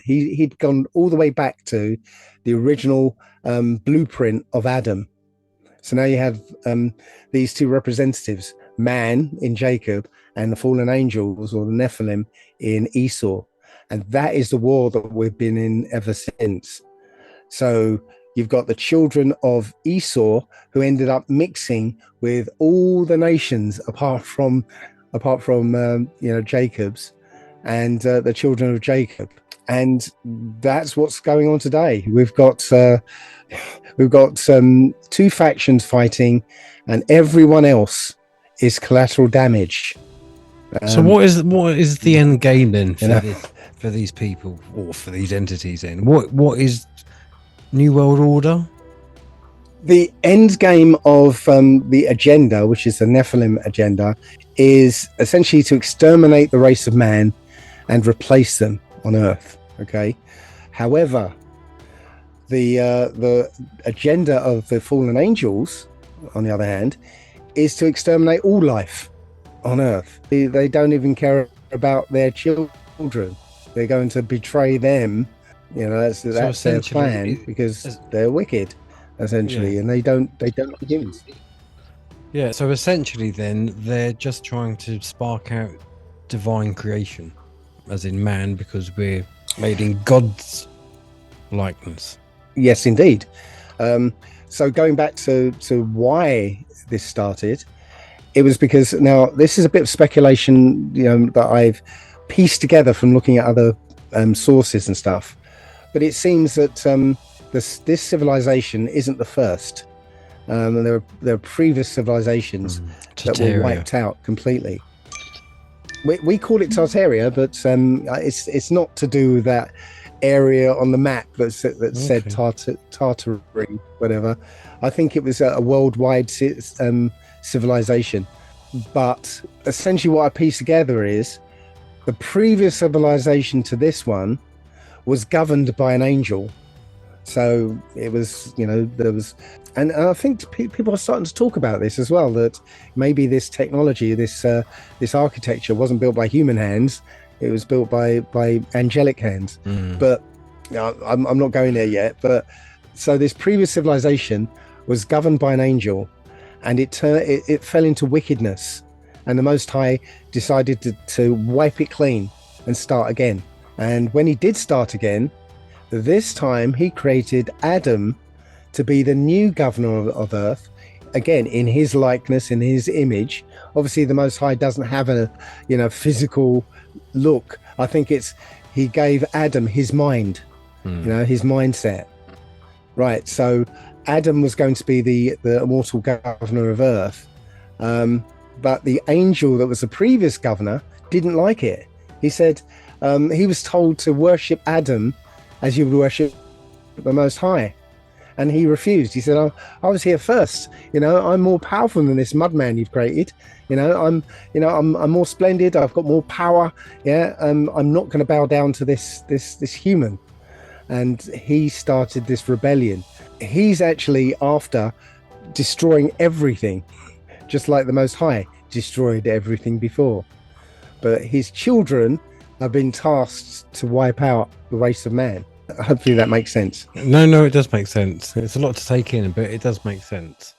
He'd gone all the way back to the original blueprint of Adam. So now you have these two representatives, man in Jacob and the fallen angels or the Nephilim in Esau. And that is the war that we've been in ever since. So you've got the children of Esau who ended up mixing with all the nations apart from Jacob's and the children of Jacob. And that's what's going on today. We've got two factions fighting, and everyone else is collateral damage. So what is the end game then for these people or for these entities? Then what is New World Order? The end game of the agenda, which is the Nephilim agenda, is essentially to exterminate the race of man and replace them on Earth. Okay. However, the agenda of the fallen angels, on the other hand, is to exterminate all life on Earth. They don't even care about their children. They're going to betray them. That's their plan, because they're wicked, essentially, and they don't forgive. Yeah. So essentially, then they're just trying to spark out divine creation, as in man, because we're made in God's likeness. Yes, indeed. So going back to why this started, it was because, now this is a bit of speculation, that I've pieced together from looking at other sources and stuff, but it seems that this civilization isn't the first. There are previous civilizations that were wiped out completely. We call it Tartaria, but it's not to do with that area on the map that said Tartary, whatever. I think it was a worldwide civilization. But essentially what I pieced together is the previous civilization to this one was governed by an angel. So it was, there was, and I think people are starting to talk about this as well, that maybe this technology, this architecture wasn't built by human hands, it was built by angelic hands. But I'm not going there yet. But so this previous civilization was governed by an angel, and it fell into wickedness, and the Most High decided to wipe it clean and start again. And when he did start again, this time he created Adam to be the new governor of Earth, again in his likeness, in his image. Obviously the Most High doesn't have a physical look. I think he gave Adam his mind, his mindset. Right, so Adam was going to be the immortal governor of Earth, but the angel that was the previous governor didn't like it. He said he was told to worship Adam as you would worship the Most High, and he refused. He said, I was here first, I'm more powerful than this mudman you've created. I'm more splendid, I've got more power. I'm not going to bow down to this human. And he started this rebellion. He's actually after destroying everything, just like the Most High destroyed everything before. But his children have been tasked to wipe out the race of man. Hopefully that makes sense. No, it does make sense. It's a lot to take in, but it does make sense.